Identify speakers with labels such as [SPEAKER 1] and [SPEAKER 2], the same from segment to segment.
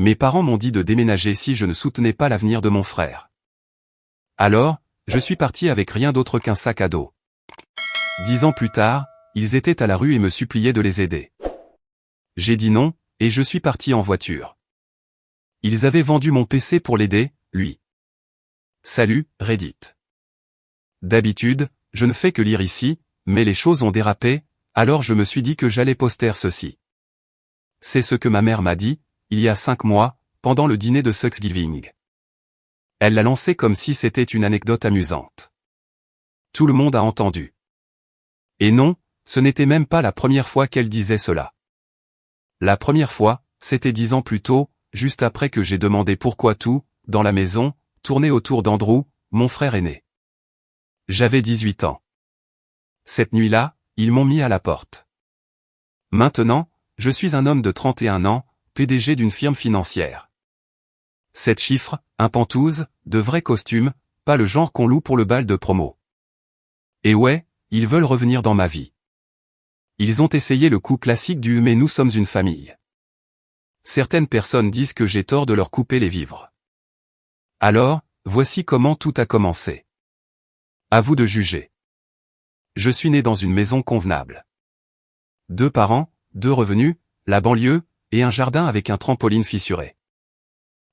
[SPEAKER 1] Mes parents m'ont dit de déménager si je ne soutenais pas l'avenir de mon frère. Alors, je suis parti avec rien d'autre qu'un sac à dos. 10 ans plus tard, ils étaient à la rue et me suppliaient de les aider. J'ai dit non, et je suis parti en voiture. Ils avaient vendu mon PC pour l'aider, lui. Salut, Reddit. D'habitude, je ne fais que lire ici, mais les choses ont dérapé, alors je me suis dit que j'allais poster ceci. C'est ce que ma mère m'a dit, il y a 5 mois, pendant le dîner de Thanksgiving. Elle l'a lancé comme si c'était une anecdote amusante. Tout le monde a entendu. Et non, ce n'était même pas la première fois qu'elle disait cela. La première fois, c'était 10 ans plus tôt, juste après que j'ai demandé pourquoi tout, dans la maison, tournait autour d'Andrew, mon frère aîné. J'avais 18 ans. Cette nuit-là, ils m'ont mis à la porte. Maintenant, je suis un homme de 31 ans, PDG d'une firme financière. 7 chiffres, un pantouse, de vrais costumes, pas le genre qu'on loue pour le bal de promo. Et ouais, ils veulent revenir dans ma vie. Ils ont essayé le coup classique du « mais nous sommes une famille ». Certaines personnes disent que j'ai tort de leur couper les vivres. Alors, voici comment tout a commencé. À vous de juger. Je suis né dans une maison convenable. 2 parents, 2 revenus, la banlieue, et un jardin avec un trampoline fissuré.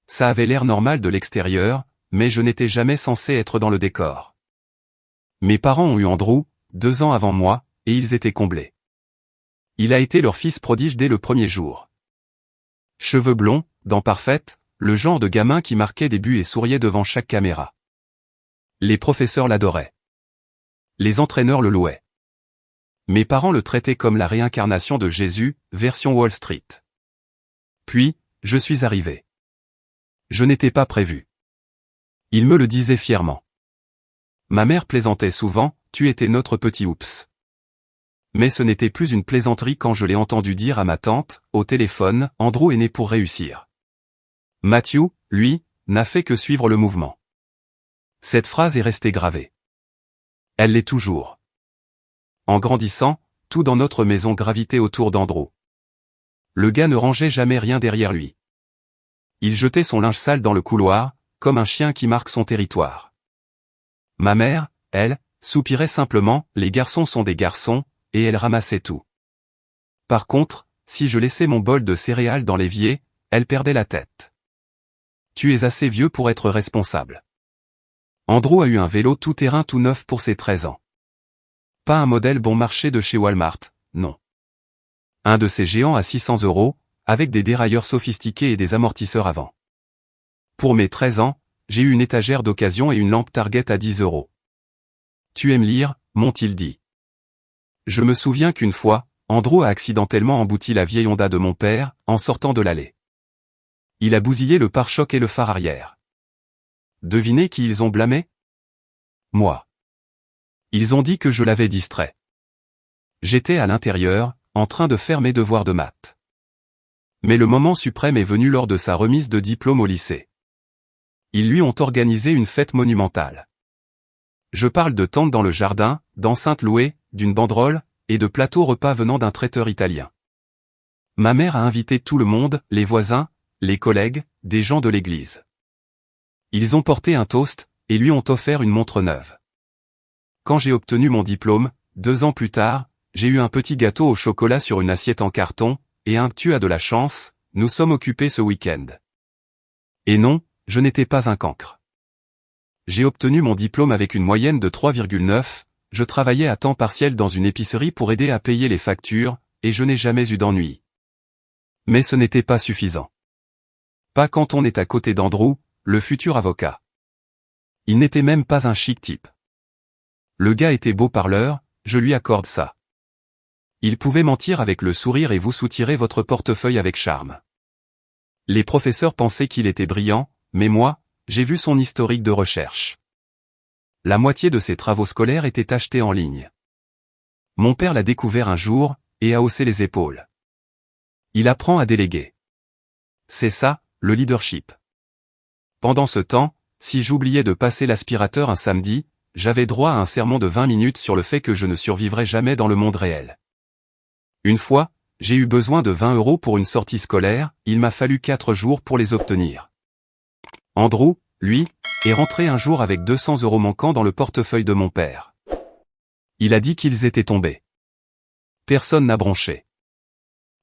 [SPEAKER 1] Ça avait l'air normal de l'extérieur, mais je n'étais jamais censé être dans le décor. Mes parents ont eu Andrew, 2 ans avant moi, et ils étaient comblés. Il a été leur fils prodige dès le premier jour. Cheveux blonds, dents parfaites, le genre de gamin qui marquait des buts et souriait devant chaque caméra. Les professeurs l'adoraient. Les entraîneurs le louaient. Mes parents le traitaient comme la réincarnation de Jésus, version Wall Street. Puis, je suis arrivé. Je n'étais pas prévu. Il me le disait fièrement. Ma mère plaisantait souvent, tu étais notre petit oups. Mais ce n'était plus une plaisanterie quand je l'ai entendu dire à ma tante, au téléphone, Andrew est né pour réussir. Matthew, lui, n'a fait que suivre le mouvement. Cette phrase est restée gravée. Elle l'est toujours. En grandissant, tout dans notre maison gravitait autour d'Andrew. Le gars ne rangeait jamais rien derrière lui. Il jetait son linge sale dans le couloir, comme un chien qui marque son territoire. Ma mère, elle, soupirait simplement, les garçons sont des garçons, et elle ramassait tout. Par contre, si je laissais mon bol de céréales dans l'évier, elle perdait la tête. Tu es assez vieux pour être responsable. Andrew a eu un vélo tout-terrain tout neuf pour ses 13 ans. Pas un modèle bon marché de chez Walmart, non. Un de ces géants à 600 €, avec des dérailleurs sophistiqués et des amortisseurs avant. Pour mes 13 ans, j'ai eu une étagère d'occasion et une lampe Target à 10 €. Tu aimes lire, m'ont-ils dit. Je me souviens qu'une fois, Andrew a accidentellement embouti la vieille Honda de mon père, en sortant de l'allée. Il a bousillé le pare-choc et le phare arrière. Devinez qui ils ont blâmé? Moi. Ils ont dit que je l'avais distrait. J'étais à l'intérieur, en train de faire mes devoirs de maths. Mais le moment suprême est venu lors de sa remise de diplôme au lycée. Ils lui ont organisé une fête monumentale. Je parle de tentes dans le jardin, d'enceintes louées, d'une banderole, et de plateaux repas venant d'un traiteur italien. Ma mère a invité tout le monde, les voisins, les collègues, des gens de l'église. Ils ont porté un toast, et lui ont offert une montre neuve. Quand j'ai obtenu mon diplôme, 2 ans plus tard, j'ai eu un petit gâteau au chocolat sur une assiette en carton, et un « tu as de la chance, nous sommes occupés ce week-end ». Et non, je n'étais pas un cancre. J'ai obtenu mon diplôme avec une moyenne de 3,9, je travaillais à temps partiel dans une épicerie pour aider à payer les factures, et je n'ai jamais eu d'ennui. Mais ce n'était pas suffisant. Pas quand on est à côté d'Andrew, le futur avocat. Il n'était même pas un chic type. Le gars était beau parleur, je lui accorde ça. Il pouvait mentir avec le sourire et vous soutirer votre portefeuille avec charme. Les professeurs pensaient qu'il était brillant, mais moi, j'ai vu son historique de recherche. La moitié de ses travaux scolaires étaient achetés en ligne. Mon père l'a découvert un jour, et a haussé les épaules. Il apprend à déléguer. C'est ça, le leadership. Pendant ce temps, si j'oubliais de passer l'aspirateur un samedi, j'avais droit à un sermon de 20 minutes sur le fait que je ne survivrais jamais dans le monde réel. Une fois, j'ai eu besoin de 20 € pour une sortie scolaire, il m'a fallu 4 jours pour les obtenir. Andrew, lui, est rentré un jour avec 200 € manquants dans le portefeuille de mon père. Il a dit qu'ils étaient tombés. Personne n'a bronché.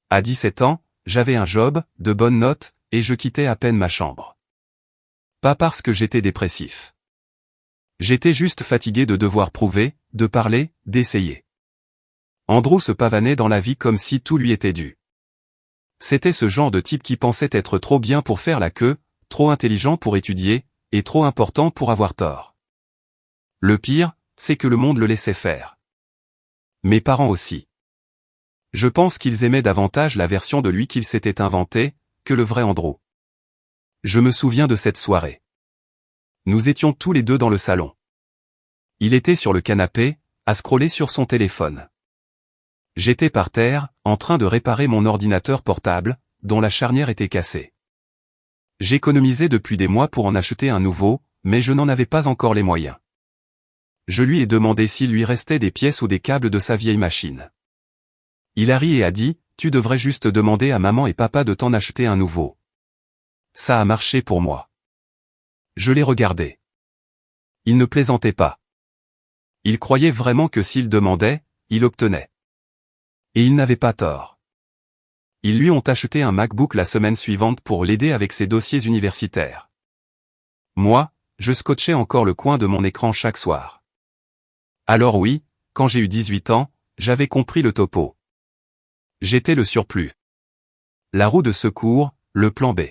[SPEAKER 1] À 17 ans, j'avais un job, de bonnes notes, et je quittais à peine ma chambre. Pas parce que j'étais dépressif. J'étais juste fatigué de devoir prouver, de parler, d'essayer. Andrew se pavanait dans la vie comme si tout lui était dû. C'était ce genre de type qui pensait être trop bien pour faire la queue, trop intelligent pour étudier, et trop important pour avoir tort. Le pire, c'est que le monde le laissait faire. Mes parents aussi. Je pense qu'ils aimaient davantage la version de lui qu'ils s'étaient inventée, que le vrai Andrew. Je me souviens de cette soirée. Nous étions tous les deux dans le salon. Il était sur le canapé, à scroller sur son téléphone. J'étais par terre, en train de réparer mon ordinateur portable, dont la charnière était cassée. J'économisais depuis des mois pour en acheter un nouveau, mais je n'en avais pas encore les moyens. Je lui ai demandé s'il lui restait des pièces ou des câbles de sa vieille machine. Il a ri et a dit, « Tu devrais juste demander à maman et papa de t'en acheter un nouveau. » Ça a marché pour moi. Je l'ai regardé. Il ne plaisantait pas. Il croyait vraiment que s'il demandait, il obtenait. Et il n'avait pas tort. Ils lui ont acheté un MacBook la semaine suivante pour l'aider avec ses dossiers universitaires. Moi, je scotchais encore le coin de mon écran chaque soir. Alors oui, quand j'ai eu 18 ans, j'avais compris le topo. J'étais le surplus. La roue de secours, le plan B.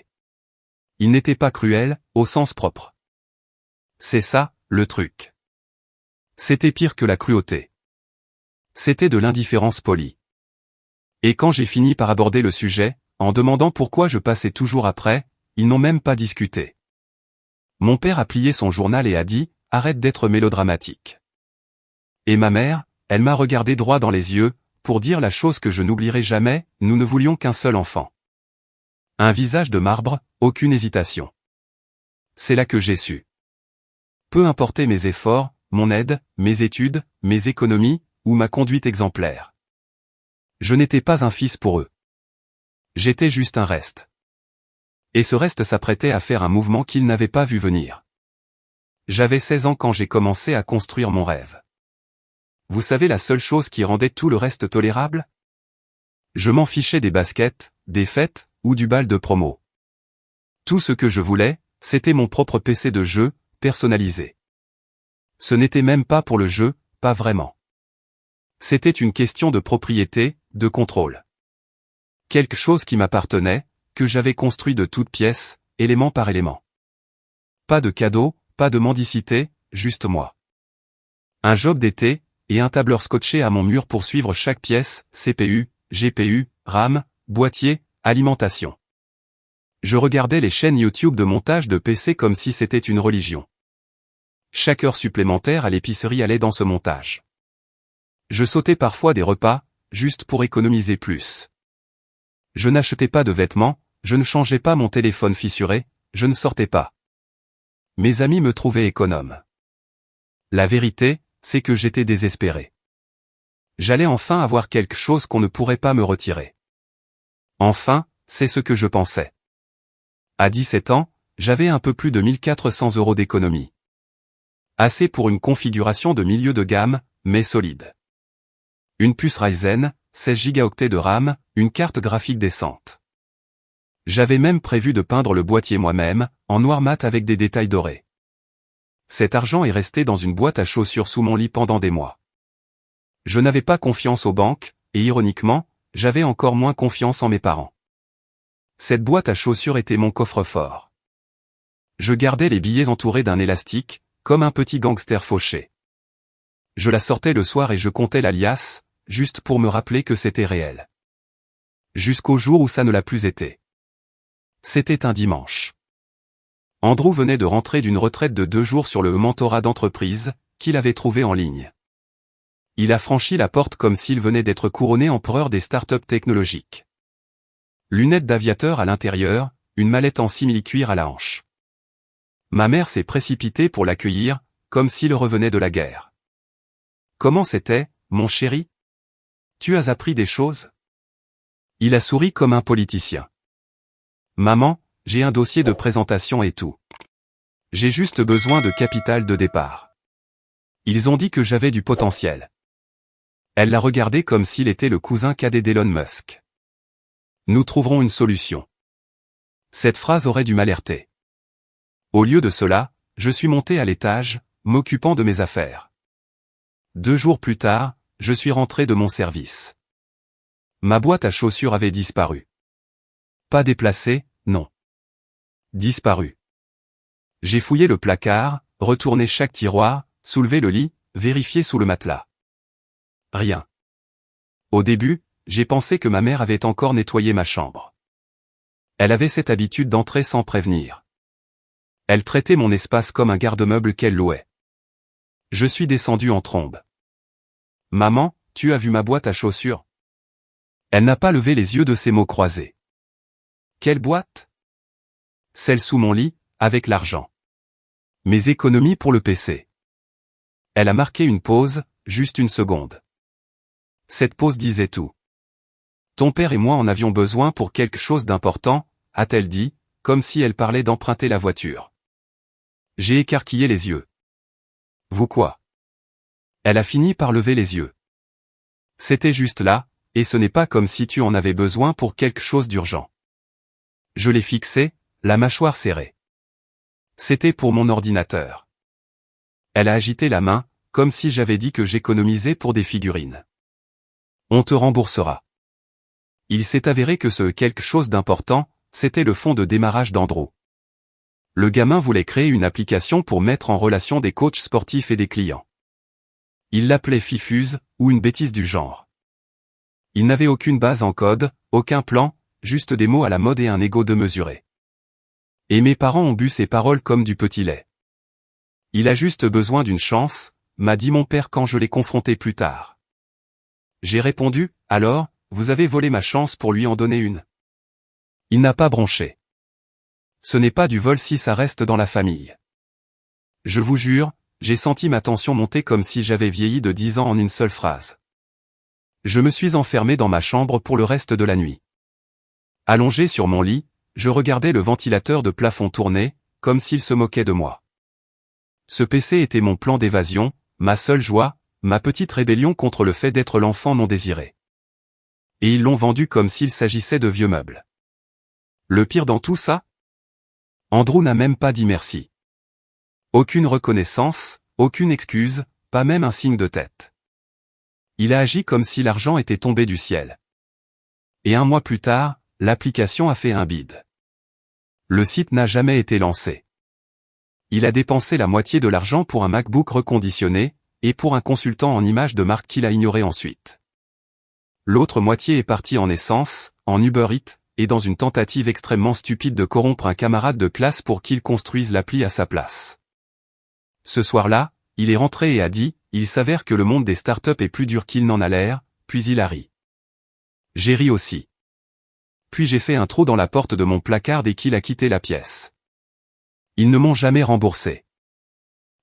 [SPEAKER 1] Il n'était pas cruel, au sens propre. C'est ça, le truc. C'était pire que la cruauté. C'était de l'indifférence polie. Et quand j'ai fini par aborder le sujet, en demandant pourquoi je passais toujours après, ils n'ont même pas discuté. Mon père a plié son journal et a dit, « Arrête d'être mélodramatique. » Et ma mère, elle m'a regardé droit dans les yeux, pour dire la chose que je n'oublierai jamais, nous ne voulions qu'un seul enfant. Un visage de marbre, aucune hésitation. C'est là que j'ai su. Peu importaient mes efforts, mon aide, mes études, mes économies, ou ma conduite exemplaire. Je n'étais pas un fils pour eux. J'étais juste un reste. Et ce reste s'apprêtait à faire un mouvement qu'ils n'avaient pas vu venir. J'avais 16 ans quand j'ai commencé à construire mon rêve. Vous savez la seule chose qui rendait tout le reste tolérable? Je m'en fichais des baskets, des fêtes, ou du bal de promo. Tout ce que je voulais, c'était mon propre PC de jeu, personnalisé. Ce n'était même pas pour le jeu, pas vraiment. C'était une question de propriété, de contrôle. Quelque chose qui m'appartenait, que j'avais construit de toutes pièces, élément par élément. Pas de cadeaux, pas de mendicité, juste moi. Un job d'été, et un tableur scotché à mon mur pour suivre chaque pièce, CPU, GPU, RAM, boîtier, alimentation. Je regardais les chaînes YouTube de montage de PC comme si c'était une religion. Chaque heure supplémentaire à l'épicerie allait dans ce montage. Je sautais parfois des repas, juste pour économiser plus. Je n'achetais pas de vêtements, je ne changeais pas mon téléphone fissuré, je ne sortais pas. Mes amis me trouvaient économe. La vérité, c'est que j'étais désespéré. J'allais enfin avoir quelque chose qu'on ne pourrait pas me retirer. Enfin, c'est ce que je pensais. À 17 ans, j'avais un peu plus de 1400 € d'économie. Assez pour une configuration de milieu de gamme, mais solide. Une puce Ryzen, 16 Go de RAM, une carte graphique décente. J'avais même prévu de peindre le boîtier moi-même, en noir mat avec des détails dorés. Cet argent est resté dans une boîte à chaussures sous mon lit pendant des mois. Je n'avais pas confiance aux banques, et ironiquement, j'avais encore moins confiance en mes parents. Cette boîte à chaussures était mon coffre-fort. Je gardais les billets entourés d'un élastique, comme un petit gangster fauché. Je la sortais le soir et je comptais la liasse, juste pour me rappeler que c'était réel. Jusqu'au jour où ça ne l'a plus été. C'était un dimanche. Andrew venait de rentrer d'une retraite de 2 jours sur le mentorat d'entreprise, qu'il avait trouvé en ligne. Il a franchi la porte comme s'il venait d'être couronné empereur des startups technologiques. Lunettes d'aviateur à l'intérieur, une mallette en simili-cuir à la hanche. Ma mère s'est précipitée pour l'accueillir, comme s'il revenait de la guerre. « Comment c'était, mon chéri? Tu as appris des choses ?» Il a souri comme un politicien. Maman, j'ai un dossier de présentation et tout. J'ai juste besoin de capital de départ. Ils ont dit que j'avais du potentiel. Elle l'a regardé comme s'il était le cousin cadet d'Elon Musk. Nous trouverons une solution. Cette phrase aurait dû m'alerter. Au lieu de cela, je suis monté à l'étage, m'occupant de mes affaires. 2 jours plus tard, je suis rentré de mon service. Ma boîte à chaussures avait disparu. Pas déplacée, non. Disparu. J'ai fouillé le placard, retourné chaque tiroir, soulevé le lit, vérifié sous le matelas. Rien. Au début, j'ai pensé que ma mère avait encore nettoyé ma chambre. Elle avait cette habitude d'entrer sans prévenir. Elle traitait mon espace comme un garde-meuble qu'elle louait. Je suis descendu en trombe. Maman, tu as vu ma boîte à chaussures? Elle n'a pas levé les yeux de ses mots croisés. Quelle boîte? Celle sous mon lit, avec l'argent. Mes économies pour le PC. Elle a marqué une pause, juste une seconde. Cette pause disait tout. Ton père et moi en avions besoin pour quelque chose d'important, a-t-elle dit, comme si elle parlait d'emprunter la voiture. J'ai écarquillé les yeux. Vous quoi? Elle a fini par lever les yeux. C'était juste là, et ce n'est pas comme si tu en avais besoin pour quelque chose d'urgent. Je l'ai fixé, la mâchoire serrée. C'était pour mon ordinateur. Elle a agité la main, comme si j'avais dit que j'économisais pour des figurines. On te remboursera. Il s'est avéré que ce quelque chose d'important, c'était le fonds de démarrage d'Andrew. Le gamin voulait créer une application pour mettre en relation des coachs sportifs et des clients. Il l'appelait Fifuse, ou une bêtise du genre. Il n'avait aucune base en code, aucun plan, juste des mots à la mode et un ego démesuré. Et mes parents ont bu ses paroles comme du petit lait. Il a juste besoin d'une chance, m'a dit mon père quand je l'ai confronté plus tard. J'ai répondu, alors, vous avez volé ma chance pour lui en donner une. Il n'a pas bronché. Ce n'est pas du vol si ça reste dans la famille. Je vous jure, j'ai senti ma tension monter comme si j'avais vieilli de 10 ans en une seule phrase. Je me suis enfermé dans ma chambre pour le reste de la nuit. Allongé sur mon lit, je regardais le ventilateur de plafond tourner, comme s'il se moquait de moi. Ce PC était mon plan d'évasion, ma seule joie, ma petite rébellion contre le fait d'être l'enfant non désiré. Et ils l'ont vendu comme s'il s'agissait de vieux meubles. Le pire dans tout ça? Andrew n'a même pas dit merci. Aucune reconnaissance, aucune excuse, pas même un signe de tête. Il a agi comme si l'argent était tombé du ciel. Et 1 mois plus tard, l'application a fait un bide. Le site n'a jamais été lancé. Il a dépensé la moitié de l'argent pour un MacBook reconditionné, et pour un consultant en images de marque qu'il a ignoré ensuite. L'autre moitié est partie en essence, en Uber Eats, et dans une tentative extrêmement stupide de corrompre un camarade de classe pour qu'il construise l'appli à sa place. Ce soir-là, il est rentré et a dit, il s'avère que le monde des startups est plus dur qu'il n'en a l'air, puis il a ri. J'ai ri aussi. Puis j'ai fait un trou dans la porte de mon placard dès qu'il a quitté la pièce. Ils ne m'ont jamais remboursé.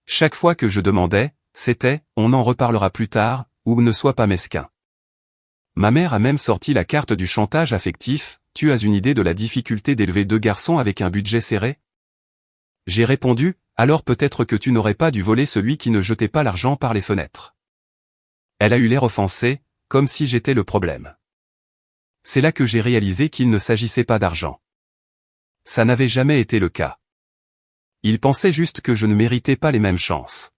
[SPEAKER 1] Chaque fois que je demandais, c'était, on en reparlera plus tard, ou ne sois pas mesquin. Ma mère a même sorti la carte du chantage affectif, tu as une idée de la difficulté d'élever 2 garçons avec un budget serré? J'ai répondu, alors peut-être que tu n'aurais pas dû voler celui qui ne jetait pas l'argent par les fenêtres. Elle a eu l'air offensée, comme si j'étais le problème. C'est là que j'ai réalisé qu'il ne s'agissait pas d'argent. Ça n'avait jamais été le cas. Il pensait juste que je ne méritais pas les mêmes chances.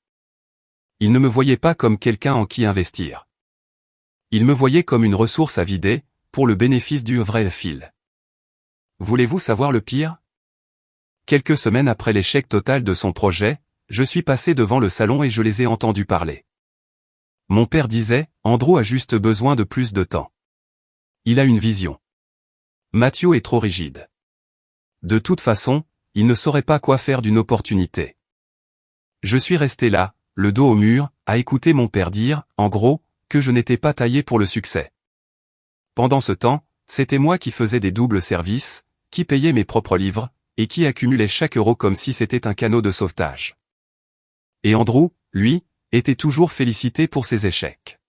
[SPEAKER 1] Il ne me voyait pas comme quelqu'un en qui investir. Il me voyait comme une ressource à vider, pour le bénéfice du vrai fil. Voulez-vous savoir le pire? Quelques semaines après l'échec total de son projet, je suis passé devant le salon et je les ai entendus parler. Mon père disait, Andrew a juste besoin de plus de temps. Il a une vision. Matthew est trop rigide. De toute façon, il ne saurait pas quoi faire d'une opportunité. Je suis resté là, le dos au mur, à écouter mon père dire, en gros, que je n'étais pas taillé pour le succès. Pendant ce temps, c'était moi qui faisais des doubles services, qui payais mes propres livres, et qui accumulait chaque euro comme si c'était un canot de sauvetage. Et Andrew, lui, était toujours félicité pour ses échecs.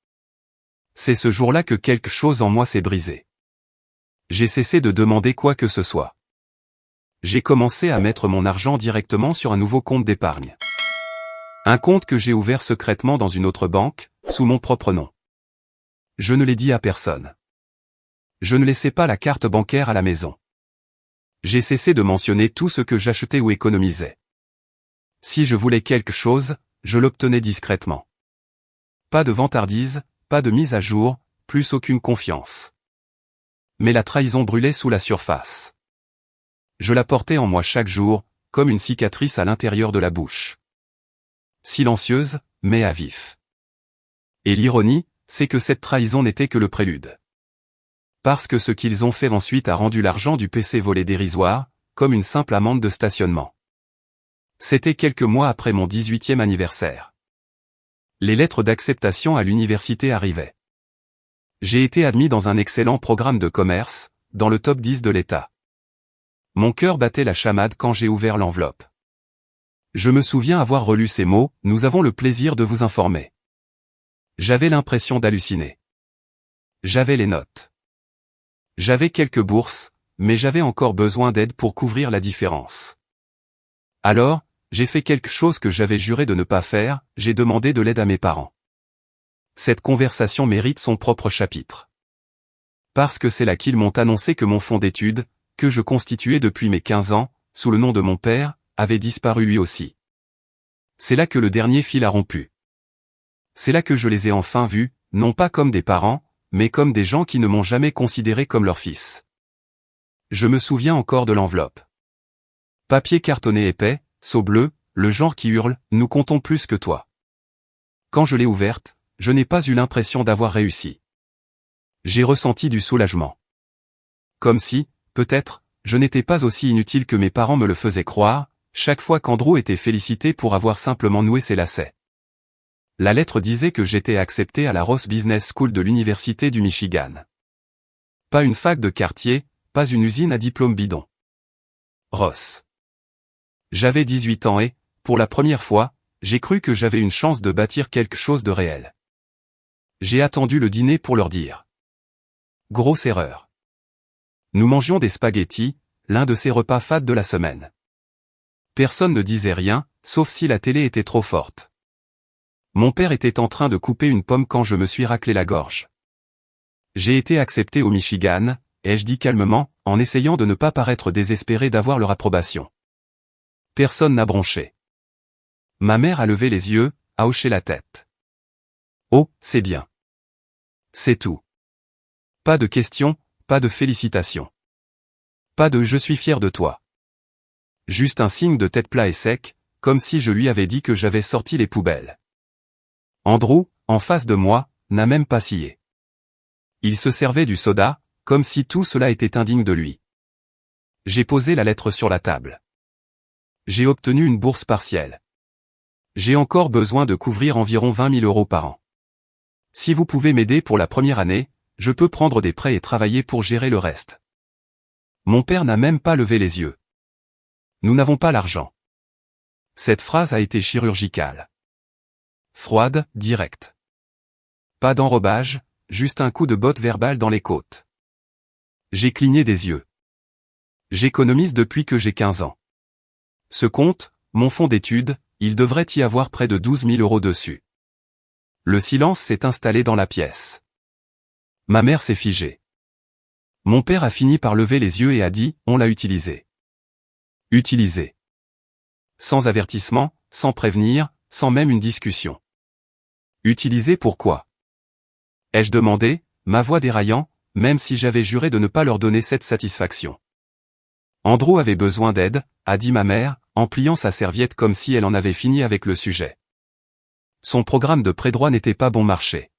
[SPEAKER 1] C'est ce jour-là que quelque chose en moi s'est brisé. J'ai cessé de demander quoi que ce soit. J'ai commencé à mettre mon argent directement sur un nouveau compte d'épargne. Un compte que j'ai ouvert secrètement dans une autre banque, sous mon propre nom. Je ne l'ai dit à personne. Je ne laissais pas la carte bancaire à la maison. J'ai cessé de mentionner tout ce que j'achetais ou économisais. Si je voulais quelque chose, je l'obtenais discrètement. Pas de vantardise, pas de mise à jour, plus aucune confiance. Mais la trahison brûlait sous la surface. Je la portais en moi chaque jour, comme une cicatrice à l'intérieur de la bouche. Silencieuse, mais à vif. Et l'ironie, c'est que cette trahison n'était que le prélude. Parce que ce qu'ils ont fait ensuite a rendu l'argent du PC volé dérisoire, comme une simple amende de stationnement. C'était quelques mois après mon 18e anniversaire. Les lettres d'acceptation à l'université arrivaient. J'ai été admis dans un excellent programme de commerce, dans le top 10 de l'État. Mon cœur battait la chamade quand j'ai ouvert l'enveloppe. Je me souviens avoir relu ces mots, « Nous avons le plaisir de vous informer ». J'avais l'impression d'halluciner. J'avais les notes. J'avais quelques bourses, mais j'avais encore besoin d'aide pour couvrir la différence. Alors, j'ai fait quelque chose que j'avais juré de ne pas faire, j'ai demandé de l'aide à mes parents. Cette conversation mérite son propre chapitre. Parce que c'est là qu'ils m'ont annoncé que mon fonds d'études, que je constituais depuis mes 15 ans, sous le nom de mon père, avait disparu lui aussi. C'est là que le dernier fil a rompu. C'est là que je les ai enfin vus, non pas comme des parents, mais comme des gens qui ne m'ont jamais considéré comme leur fils. Je me souviens encore de l'enveloppe. Papier cartonné épais, sceau bleu, le genre qui hurle, « Nous comptons plus que toi ». Quand je l'ai ouverte, je n'ai pas eu l'impression d'avoir réussi. J'ai ressenti du soulagement. Comme si, peut-être, je n'étais pas aussi inutile que mes parents me le faisaient croire, chaque fois qu'Andrew était félicité pour avoir simplement noué ses lacets. La lettre disait que j'étais accepté à la Ross Business School de l'Université du Michigan. Pas une fac de quartier, pas une usine à diplôme bidon. Ross. J'avais 18 ans et, pour la première fois, j'ai cru que j'avais une chance de bâtir quelque chose de réel. J'ai attendu le dîner pour leur dire. Grosse erreur. Nous mangions des spaghettis, l'un de ces repas fades de la semaine. Personne ne disait rien, sauf si la télé était trop forte. Mon père était en train de couper une pomme quand je me suis raclé la gorge. J'ai été accepté au Michigan, ai-je dit calmement, en essayant de ne pas paraître désespéré d'avoir leur approbation. Personne n'a bronché. Ma mère a levé les yeux, a hoché la tête. Oh, c'est bien. C'est tout. Pas de questions, pas de félicitations. Pas de « je suis fier de toi ». Juste un signe de tête plat et sec, comme si je lui avais dit que j'avais sorti les poubelles. Andrew, en face de moi, n'a même pas scié. Il se servait du soda, comme si tout cela était indigne de lui. J'ai posé la lettre sur la table. J'ai obtenu une bourse partielle. J'ai encore besoin de couvrir environ 20 000 € par an. Si vous pouvez m'aider pour la première année, je peux prendre des prêts et travailler pour gérer le reste. Mon père n'a même pas levé les yeux. Nous n'avons pas l'argent. Cette phrase a été chirurgicale. Froide, directe. Pas d'enrobage, juste un coup de botte verbal dans les côtes. J'ai cligné des yeux. J'économise depuis que j'ai 15 ans. Ce compte, mon fonds d'études, il devrait y avoir près de 12 000 € dessus. Le silence s'est installé dans la pièce. Ma mère s'est figée. Mon père a fini par lever les yeux et a dit, on l'a utilisé. Utilisé. Sans avertissement, sans prévenir, sans même une discussion. Utilisé pourquoi? Ai-je demandé, ma voix déraillant, même si j'avais juré de ne pas leur donner cette satisfaction. Andrew avait besoin d'aide, a dit ma mère, en pliant sa serviette comme si elle en avait fini avec le sujet. Son programme de pré-droit n'était pas bon marché.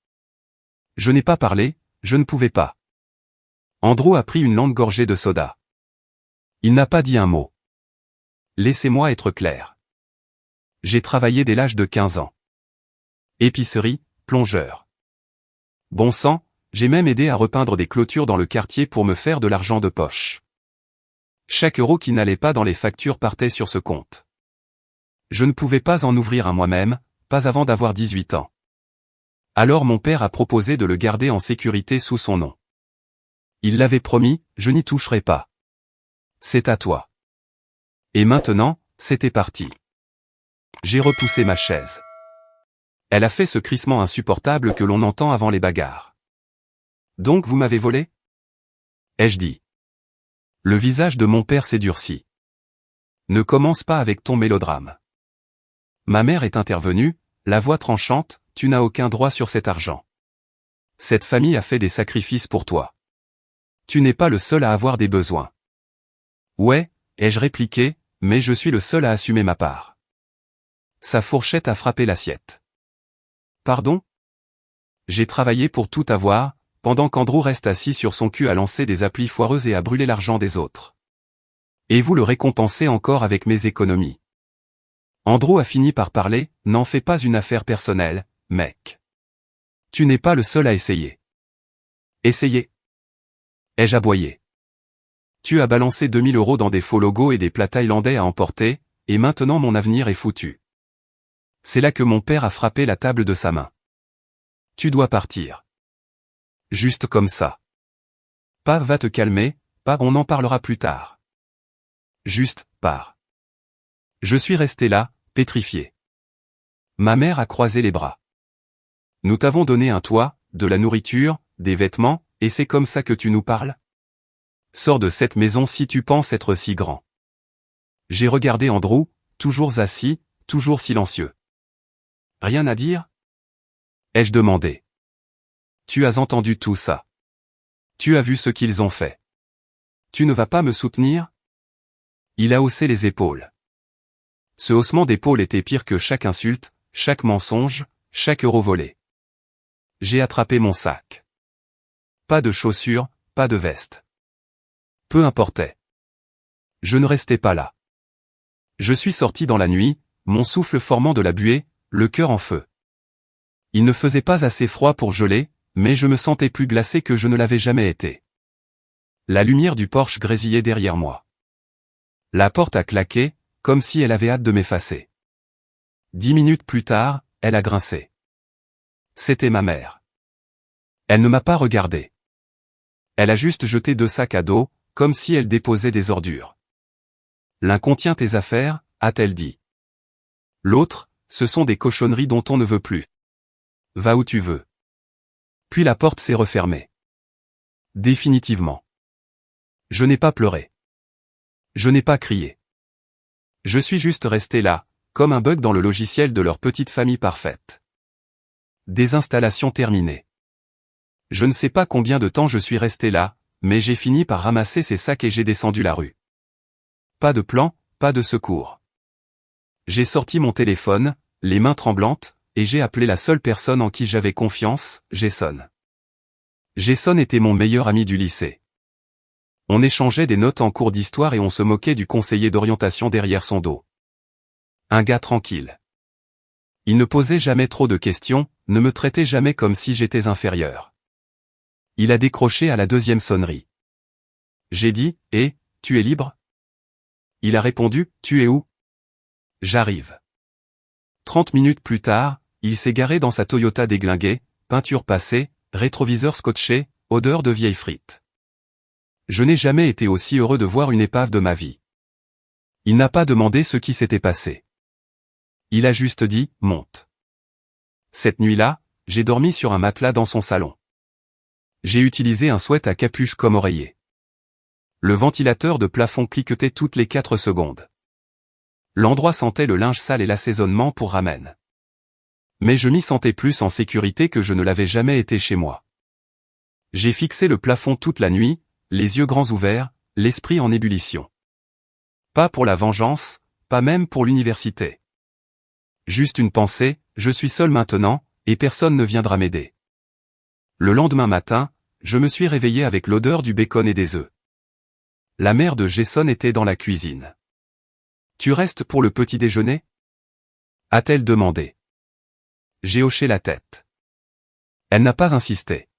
[SPEAKER 1] Je n'ai pas parlé, je ne pouvais pas. Andrew a pris une longue gorgée de soda. Il n'a pas dit un mot. Laissez-moi être clair. J'ai travaillé dès l'âge de 15 ans. Épicerie, plongeur. Bon sang, j'ai même aidé à repeindre des clôtures dans le quartier pour me faire de l'argent de poche. Chaque euro qui n'allait pas dans les factures partait sur ce compte. Je ne pouvais pas en ouvrir un moi-même, pas avant d'avoir 18 ans. Alors mon père a proposé de le garder en sécurité sous son nom. Il l'avait promis, je n'y toucherai pas. C'est à toi. Et maintenant, c'était parti. J'ai repoussé ma chaise. Elle a fait ce crissement insupportable que l'on entend avant les bagarres. Donc vous m'avez volé? Ai-je dit. Le visage de mon père s'est durci. Ne commence pas avec ton mélodrame. Ma mère est intervenue, la voix tranchante, tu n'as aucun droit sur cet argent. Cette famille a fait des sacrifices pour toi. Tu n'es pas le seul à avoir des besoins. Ouais, ai-je répliqué, mais je suis le seul à assumer ma part. Sa fourchette a frappé l'assiette. Pardon? J'ai travaillé pour tout avoir, pendant qu'Andrew reste assis sur son cul à lancer des applis foireuses et à brûler l'argent des autres. Et vous le récompensez encore avec mes économies. Andrew a fini par parler, n'en fais pas une affaire personnelle, mec. Tu n'es pas le seul à essayer. Essayer? Ai-je aboyé. Tu as balancé 2000 € dans des faux logos et des plats thaïlandais à emporter, et maintenant mon avenir est foutu. C'est là que mon père a frappé la table de sa main. Tu dois partir. Juste comme ça. Pas va te calmer, pas on en parlera plus tard. Juste, pars. Je suis resté là, pétrifié. Ma mère a croisé les bras. Nous t'avons donné un toit, de la nourriture, des vêtements, et c'est comme ça que tu nous parles? Sors de cette maison si tu penses être si grand. J'ai regardé Andrew, toujours assis, toujours silencieux. Rien à dire? Ai-je demandé. Tu as entendu tout ça. Tu as vu ce qu'ils ont fait. Tu ne vas pas me soutenir? Il a haussé les épaules. Ce haussement d'épaule était pire que chaque insulte, chaque mensonge, chaque euro volé. J'ai attrapé mon sac. Pas de chaussures, pas de veste. Peu importait. Je ne restais pas là. Je suis sorti dans la nuit, mon souffle formant de la buée, le cœur en feu. Il ne faisait pas assez froid pour geler, mais je me sentais plus glacé que je ne l'avais jamais été. La lumière du porche grésillait derrière moi. La porte a claqué, comme si elle avait hâte de m'effacer. 10 minutes plus tard, elle a grincé. C'était ma mère. Elle ne m'a pas regardé. Elle a juste jeté 2 sacs à dos, comme si elle déposait des ordures. L'un contient tes affaires, a-t-elle dit. L'autre, ce sont des cochonneries dont on ne veut plus. Va où tu veux. Puis la porte s'est refermée. Définitivement. Je n'ai pas pleuré. Je n'ai pas crié. Je suis juste resté là, comme un bug dans le logiciel de leur petite famille parfaite. Désinstallation terminée. Je ne sais pas combien de temps je suis resté là, mais j'ai fini par ramasser ces sacs et j'ai descendu la rue. Pas de plan, pas de secours. J'ai sorti mon téléphone, les mains tremblantes, et j'ai appelé la seule personne en qui j'avais confiance, Jason. Jason était mon meilleur ami du lycée. On échangeait des notes en cours d'histoire et on se moquait du conseiller d'orientation derrière son dos. Un gars tranquille. Il ne posait jamais trop de questions, ne me traitait jamais comme si j'étais inférieur. Il a décroché à la 2e sonnerie. J'ai dit, « Eh, tu es libre ?» Il a répondu, « Tu es où ?»« J'arrive. » 30 minutes plus tard, il s'est garé dans sa Toyota déglinguée, peinture passée, rétroviseur scotché, odeur de vieilles frites. Je n'ai jamais été aussi heureux de voir une épave de ma vie. Il n'a pas demandé ce qui s'était passé. Il a juste dit, « Monte. » Cette nuit-là, j'ai dormi sur un matelas dans son salon. J'ai utilisé un sweat à capuche comme oreiller. Le ventilateur de plafond cliquetait toutes les 4 secondes. L'endroit sentait le linge sale et l'assaisonnement pour ramen. Mais je m'y sentais plus en sécurité que je ne l'avais jamais été chez moi. J'ai fixé le plafond toute la nuit, les yeux grands ouverts, l'esprit en ébullition. Pas pour la vengeance, pas même pour l'université. Juste une pensée, je suis seul maintenant, et personne ne viendra m'aider. Le lendemain matin, je me suis réveillé avec l'odeur du bacon et des œufs. La mère de Jason était dans la cuisine. « Tu restes pour le petit déjeuner ?» a-t-elle demandé. J'ai hoché la tête. Elle n'a pas insisté.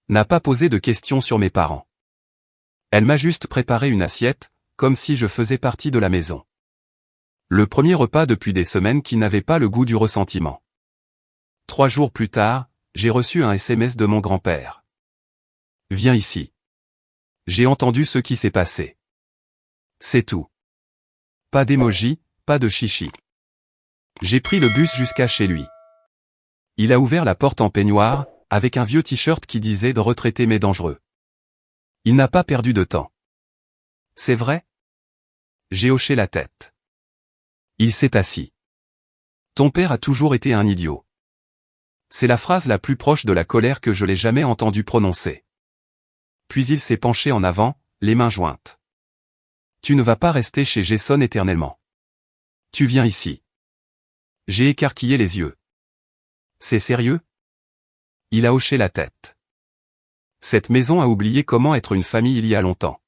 [SPEAKER 1] N'a pas posé de questions sur mes parents. Elle m'a juste préparé une assiette, comme si je faisais partie de la maison. Le premier repas depuis des semaines qui n'avait pas le goût du ressentiment. 3 jours plus tard, j'ai reçu un SMS de mon grand-père. « Viens ici. J'ai entendu ce qui s'est passé. C'est tout. Pas d'émoji, pas de chichi. J'ai pris le bus jusqu'à chez lui. Il a ouvert la porte en peignoir, avec un vieux t-shirt qui disait de retraiter mais dangereux. Il n'a pas perdu de temps. C'est vrai? J'ai hoché la tête. Il s'est assis. Ton père a toujours été un idiot. C'est la phrase la plus proche de la colère que je l'ai jamais entendu prononcer. Puis il s'est penché en avant, les mains jointes. Tu ne vas pas rester chez Jason éternellement. Tu viens ici. J'ai écarquillé les yeux. C'est sérieux? Il a hoché la tête. Cette maison a oublié comment être une famille il y a longtemps.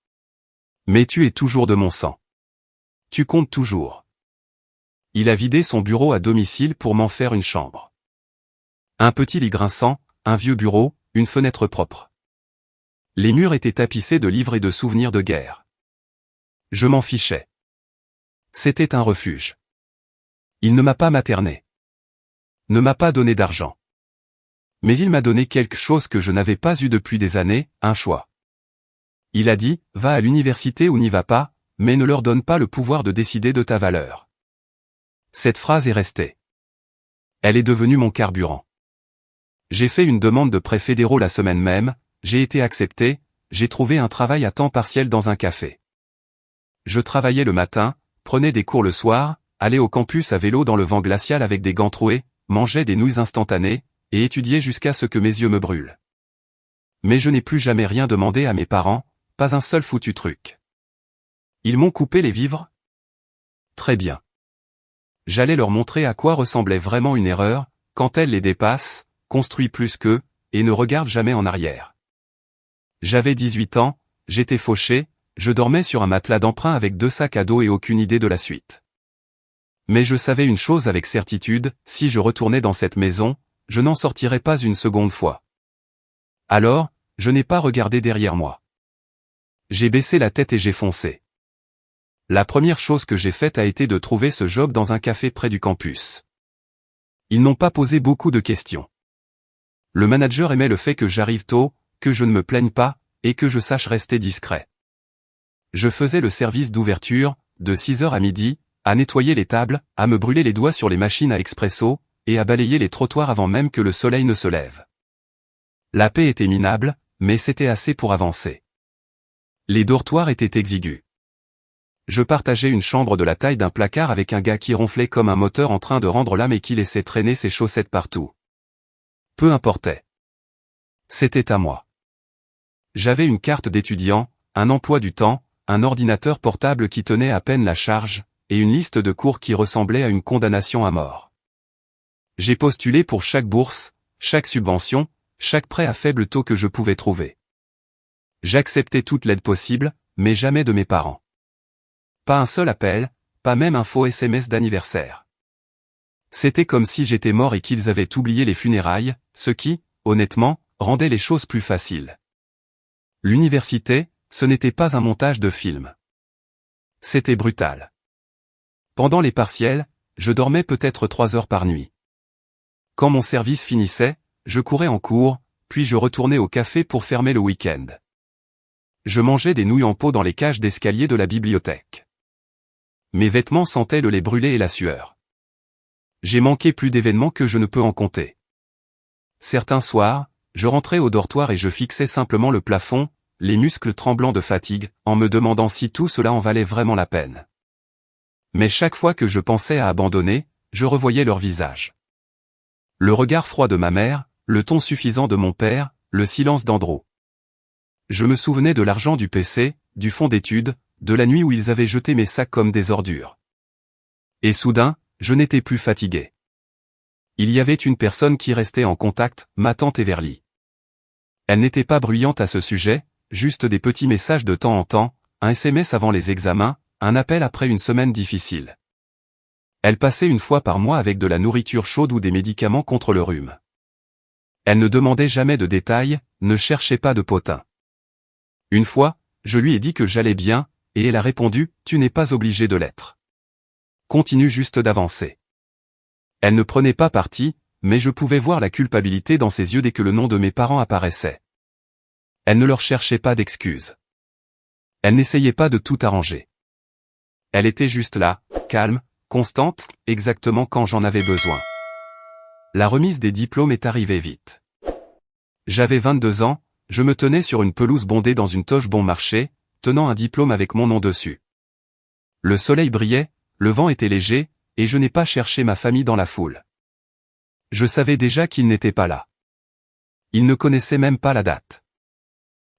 [SPEAKER 1] Mais tu es toujours de mon sang. Tu comptes toujours. Il a vidé son bureau à domicile pour m'en faire une chambre. Un petit lit grinçant, un vieux bureau, une fenêtre propre. Les murs étaient tapissés de livres et de souvenirs de guerre. Je m'en fichais. C'était un refuge. Il ne m'a pas materné. Ne m'a pas donné d'argent. Mais il m'a donné quelque chose que je n'avais pas eu depuis des années, un choix. Il a dit, va à l'université ou n'y va pas, mais ne leur donne pas le pouvoir de décider de ta valeur. Cette phrase est restée. Elle est devenue mon carburant. J'ai fait une demande de prêt fédéraux la semaine même, j'ai été accepté, j'ai trouvé un travail à temps partiel dans un café. Je travaillais le matin, prenais des cours le soir, allais au campus à vélo dans le vent glacial avec des gants troués, mangeais des nouilles instantanées, et étudiais jusqu'à ce que mes yeux me brûlent. Mais je n'ai plus jamais rien demandé à mes parents, pas un seul foutu truc. Ils m'ont coupé les vivres? Très bien. J'allais leur montrer à quoi ressemblait vraiment une erreur, quand elle les dépasse, construit plus qu'eux, et ne regarde jamais en arrière. J'avais 18 ans, j'étais fauché, je dormais sur un matelas d'emprunt avec 2 sacs à dos et aucune idée de la suite. Mais je savais une chose avec certitude, si je retournais dans cette maison, je n'en sortirais pas une seconde fois. Alors, je n'ai pas regardé derrière moi. J'ai baissé la tête et j'ai foncé. La première chose que j'ai faite a été de trouver ce job dans un café près du campus. Ils n'ont pas posé beaucoup de questions. Le manager aimait le fait que j'arrive tôt, que je ne me plaigne pas, et que je sache rester discret. Je faisais le service d'ouverture, de 6h à midi, à nettoyer les tables, à me brûler les doigts sur les machines à expresso, et à balayer les trottoirs avant même que le soleil ne se lève. La paix était minable, mais c'était assez pour avancer. Les dortoirs étaient exigus. Je partageais une chambre de la taille d'un placard avec un gars qui ronflait comme un moteur en train de rendre l'âme et qui laissait traîner ses chaussettes partout. Peu importait. C'était à moi. J'avais une carte d'étudiant, un emploi du temps, un ordinateur portable qui tenait à peine la charge, et une liste de cours qui ressemblait à une condamnation à mort. J'ai postulé pour chaque bourse, chaque subvention, chaque prêt à faible taux que je pouvais trouver. J'acceptais toute l'aide possible, mais jamais de mes parents. Pas un seul appel, pas même un faux SMS d'anniversaire. C'était comme si j'étais mort et qu'ils avaient oublié les funérailles, ce qui, honnêtement, rendait les choses plus faciles. L'université, ce n'était pas un montage de film. C'était brutal. Pendant les partiels, je dormais peut-être 3 heures par nuit. Quand mon service finissait, je courais en cours, puis je retournais au café pour fermer le week-end. Je mangeais des nouilles en pot dans les cages d'escalier de la bibliothèque. Mes vêtements sentaient le lait brûlé et la sueur. J'ai manqué plus d'événements que je ne peux en compter. Certains soirs, je rentrais au dortoir et je fixais simplement le plafond, les muscles tremblants de fatigue, en me demandant si tout cela en valait vraiment la peine. Mais chaque fois que je pensais à abandonner, je revoyais leur visage. Le regard froid de ma mère, le ton suffisant de mon père, le silence d'Andrew. Je me souvenais de l'argent du PC, du fonds d'études, de la nuit où ils avaient jeté mes sacs comme des ordures. Et soudain, je n'étais plus fatigué. Il y avait une personne qui restait en contact, ma tante Everly. Elle n'était pas bruyante à ce sujet, juste des petits messages de temps en temps, un SMS avant les examens, un appel après une semaine difficile. Elle passait une fois par mois avec de la nourriture chaude ou des médicaments contre le rhume. Elle ne demandait jamais de détails, ne cherchait pas de potin. Une fois, je lui ai dit que j'allais bien, et elle a répondu, « Tu n'es pas obligé de l'être. Continue juste d'avancer. » Elle ne prenait pas parti, mais je pouvais voir la culpabilité dans ses yeux dès que le nom de mes parents apparaissait. Elle ne leur cherchait pas d'excuses. Elle n'essayait pas de tout arranger. Elle était juste là, calme, constante, exactement quand j'en avais besoin. La remise des diplômes est arrivée vite. J'avais 22 ans, je me tenais sur une pelouse bondée dans une toge bon marché, tenant un diplôme avec mon nom dessus. Le soleil brillait, le vent était léger, et je n'ai pas cherché ma famille dans la foule. Je savais déjà qu'ils n'étaient pas là. Ils ne connaissaient même pas la date.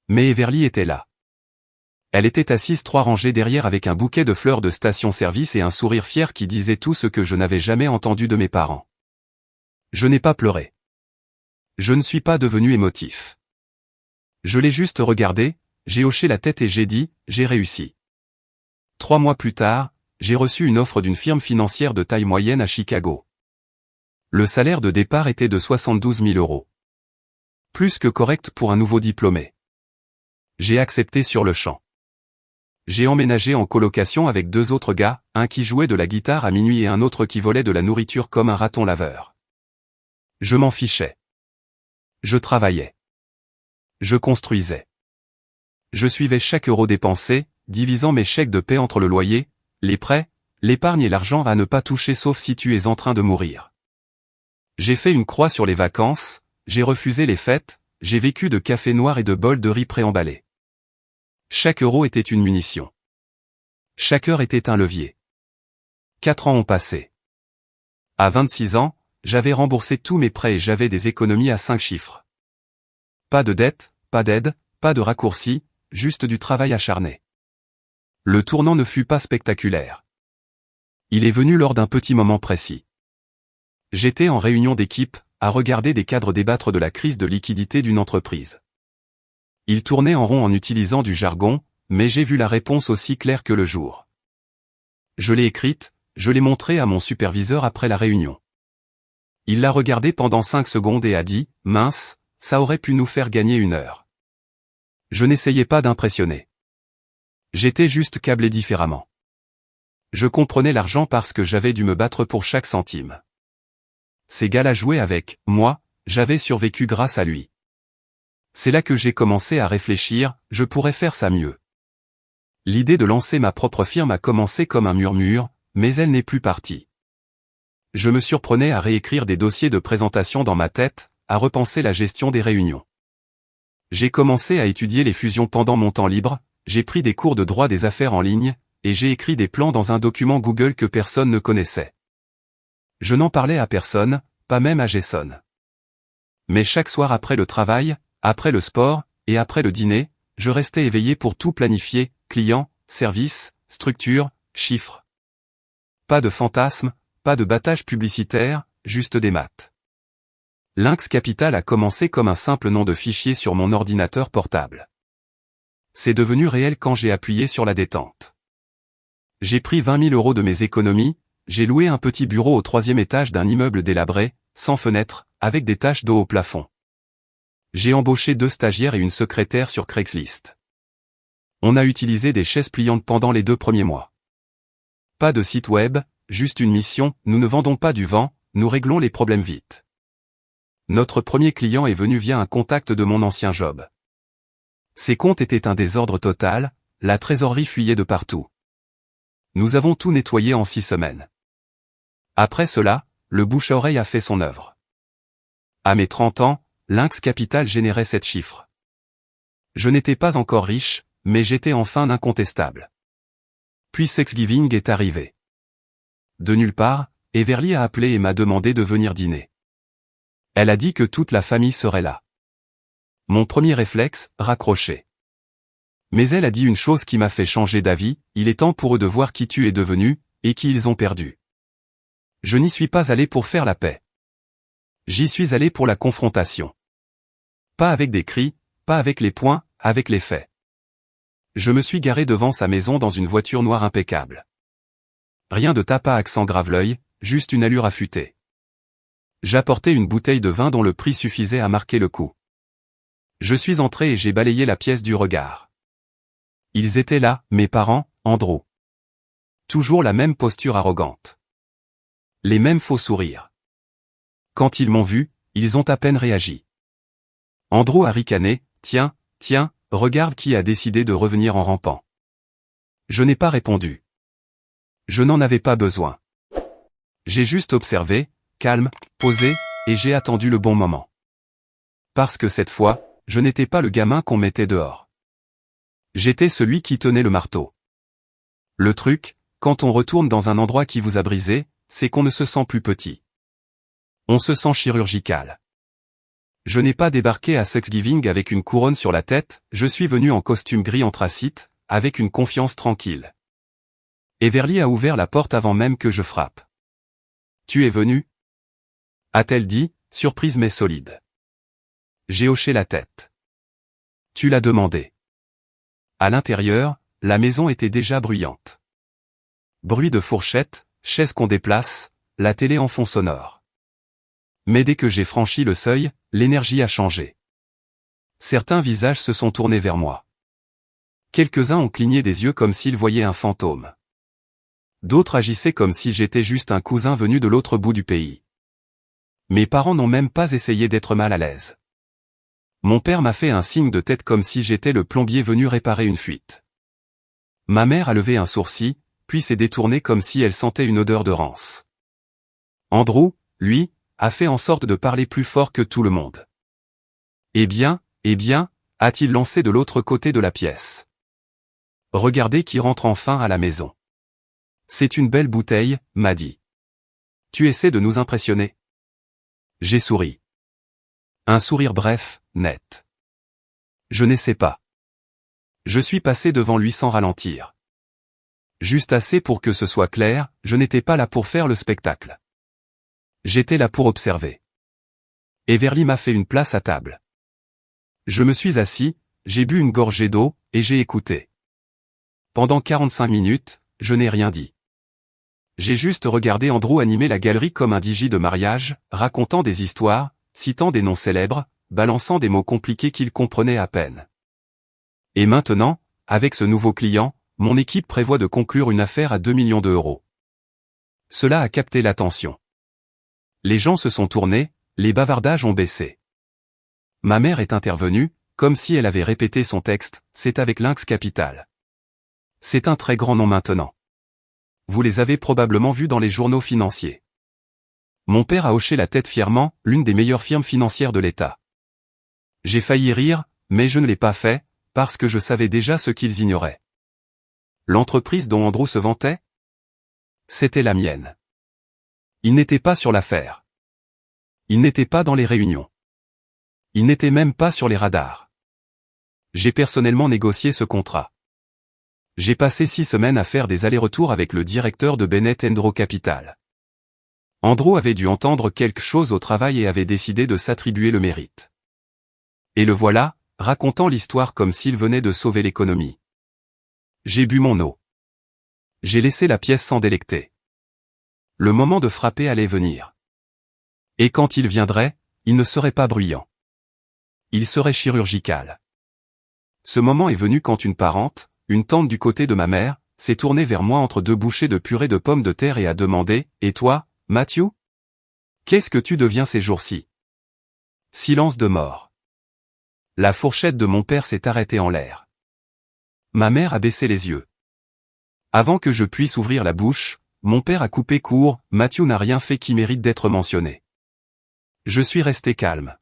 [SPEAKER 1] Mais Everly était là. Elle était assise 3 rangées derrière avec un bouquet de fleurs de station-service et un sourire fier qui disait tout ce que je n'avais jamais entendu de mes parents. Je n'ai pas pleuré. Je ne suis pas devenu émotif. Je l'ai juste regardé, j'ai hoché la tête et j'ai dit, j'ai réussi. 3 mois plus tard, j'ai reçu une offre d'une firme financière de taille moyenne à Chicago. Le salaire de départ était de 72 000 €. Plus que correct pour un nouveau diplômé. J'ai accepté sur le champ. J'ai emménagé en colocation avec 2 autres gars, un qui jouait de la guitare à minuit et un autre qui volait de la nourriture comme un raton laveur. Je m'en fichais. Je travaillais. Je construisais. Je suivais chaque euro dépensé, divisant mes chèques de paie entre le loyer, les prêts, l'épargne et l'argent à ne pas toucher sauf si tu es en train de mourir. J'ai fait une croix sur les vacances, j'ai refusé les fêtes, j'ai vécu de café noir et de bols de riz préemballés. Chaque euro était une munition. Chaque heure était un levier. 4 ans ont passé. À 26 ans, j'avais remboursé tous mes prêts et j'avais des économies à 5 chiffres. Pas de dette, pas d'aide, pas de raccourci, juste du travail acharné. Le tournant ne fut pas spectaculaire. Il est venu lors d'un petit moment précis. J'étais en réunion d'équipe, à regarder des cadres débattre de la crise de liquidité d'une entreprise. Ils tournaient en rond en utilisant du jargon, mais j'ai vu la réponse aussi claire que le jour. Je l'ai écrite, je l'ai montrée à mon superviseur après la réunion. Il l'a regardée pendant 5 secondes et a dit, « Mince, ça aurait pu nous faire gagner 1 heure. » Je n'essayais pas d'impressionner. J'étais juste câblé différemment. Je comprenais l'argent parce que j'avais dû me battre pour chaque centime. Ces gars-là jouaient avec moi, j'avais survécu grâce à lui. C'est là que j'ai commencé à réfléchir, je pourrais faire ça mieux. L'idée de lancer ma propre firme a commencé comme un murmure, mais elle n'est plus partie. Je me surprenais à réécrire des dossiers de présentation dans ma tête, à repenser la gestion des réunions. J'ai commencé à étudier les fusions pendant mon temps libre, j'ai pris des cours de droit des affaires en ligne, et j'ai écrit des plans dans un document Google que personne ne connaissait. Je n'en parlais à personne, pas même à Jason. Mais chaque soir après le travail, après le sport, et après le dîner, je restais éveillé pour tout planifier, clients, services, structures, chiffres. Pas de fantasmes, pas de battage publicitaire, juste des maths. Lynx Capital a commencé comme un simple nom de fichier sur mon ordinateur portable. C'est devenu réel quand j'ai appuyé sur la détente. J'ai pris 20 000 € de mes économies, j'ai loué un petit bureau au 3e étage d'un immeuble délabré, sans fenêtre, avec des taches d'eau au plafond. J'ai embauché 2 stagiaires et une secrétaire sur Craigslist. On a utilisé des chaises pliantes pendant les 2 premiers mois. Pas de site web, juste une mission, nous ne vendons pas du vent, nous réglons les problèmes vite. Notre premier client est venu via un contact de mon ancien job. Ses comptes étaient un désordre total, la trésorerie fuyait de partout. Nous avons tout nettoyé en 6 semaines. Après cela, le bouche-à-oreille a fait son œuvre. À mes 30 ans, Lynx Capital générait 7 chiffres. Je n'étais pas encore riche, mais j'étais enfin incontestable. Puis Thanksgiving est arrivé. De nulle part, Everly a appelé et m'a demandé de venir dîner. Elle a dit que toute la famille serait là. Mon premier réflexe, raccrocher. Mais elle a dit une chose qui m'a fait changer d'avis, il est temps pour eux de voir qui tu es devenu, et qui ils ont perdu. Je n'y suis pas allé pour faire la paix. J'y suis allé pour la confrontation. Pas avec des cris, pas avec les poings, avec les faits. Je me suis garé devant sa maison dans une voiture noire impeccable. Rien de tape à accent grave-l'œil, juste une allure affûtée. J'apportais une bouteille de vin dont le prix suffisait à marquer le coup. Je suis entré et j'ai balayé la pièce du regard. Ils étaient là, mes parents, Andrew. Toujours la même posture arrogante. Les mêmes faux sourires. Quand ils m'ont vu, ils ont à peine réagi. Andrew a ricané, tiens, regarde qui a décidé de revenir en rampant. Je n'ai pas répondu. Je n'en avais pas besoin. J'ai juste observé, calme, posé, et j'ai attendu le bon moment. Parce que cette fois, je n'étais pas le gamin qu'on mettait dehors. J'étais celui qui tenait le marteau. Le truc, quand on retourne dans un endroit qui vous a brisé, c'est qu'on ne se sent plus petit. On se sent chirurgical. Je n'ai pas débarqué à Thanksgiving avec une couronne sur la tête, je suis venu en costume gris anthracite, avec une confiance tranquille. Everly a ouvert la porte avant même que je frappe. « Tu es venu ?» a-t-elle dit, surprise mais solide. J'ai hoché la tête. « Tu l'as demandé. » À l'intérieur, la maison était déjà bruyante. Bruit de fourchettes, chaises qu'on déplace, la télé en fond sonore. Mais dès que j'ai franchi le seuil, l'énergie a changé. Certains visages se sont tournés vers moi. Quelques-uns ont cligné des yeux comme s'ils voyaient un fantôme. D'autres agissaient comme si j'étais juste un cousin venu de l'autre bout du pays. Mes parents n'ont même pas essayé d'être mal à l'aise. Mon père m'a fait un signe de tête comme si j'étais le plombier venu réparer une fuite. Ma mère a levé un sourcil, puis s'est détournée comme si elle sentait une odeur de rance. Andrew, lui, a fait en sorte de parler plus fort que tout le monde. Eh bien, a-t-il lancé de l'autre côté de la pièce. Regardez qui rentre enfin à la maison. C'est une belle bouteille, m'a dit. Tu essaies de nous impressionner. J'ai souri. Un sourire bref, net. Je n'essaie pas. Je suis passé devant lui sans ralentir. Juste assez pour que ce soit clair, je n'étais pas là pour faire le spectacle. J'étais là pour observer. Everly m'a fait une place à table. Je me suis assis, j'ai bu une gorgée d'eau, et j'ai écouté. Pendant 45 minutes, je n'ai rien dit. J'ai juste regardé Andrew animer la galerie comme un DJ de mariage, racontant des histoires, citant des noms célèbres, balançant des mots compliqués qu'il comprenait à peine. Et maintenant, avec ce nouveau client, mon équipe prévoit de conclure une affaire à 2 millions d'euros. Cela a capté l'attention. Les gens se sont tournés, les bavardages ont baissé. Ma mère est intervenue, comme si elle avait répété son texte, c'est avec Lynx Capital. C'est un très grand nom maintenant. Vous les avez probablement vus dans les journaux financiers. Mon père a hoché la tête fièrement, l'une des meilleures firmes financières de l'État. J'ai failli rire, mais je ne l'ai pas fait, parce que je savais déjà ce qu'ils ignoraient. L'entreprise dont Andrew se vantait? C'était la mienne. Il n'était pas sur l'affaire. Il n'était pas dans les réunions. Il n'était même pas sur les radars. J'ai personnellement négocié ce contrat. J'ai passé 6 semaines à faire des allers-retours avec le directeur de Bennett Endro Capital. Andrew avait dû entendre quelque chose au travail et avait décidé de s'attribuer le mérite. Et le voilà, racontant l'histoire comme s'il venait de sauver l'économie. J'ai bu mon eau. J'ai laissé la pièce sans délecter. Le moment de frapper allait venir. Et quand il viendrait, il ne serait pas bruyant. Il serait chirurgical. Ce moment est venu quand une parente, une tante du côté de ma mère, s'est tournée vers moi entre 2 bouchées de purée de pommes de terre et a demandé « Et toi, Matthew? Qu'est-ce que tu deviens ces jours-ci » Silence de mort. La fourchette de mon père s'est arrêtée en l'air. Ma mère a baissé les yeux. Avant que je puisse ouvrir la bouche, mon père a coupé court, Matthew n'a rien fait qui mérite d'être mentionné. Je suis resté calme.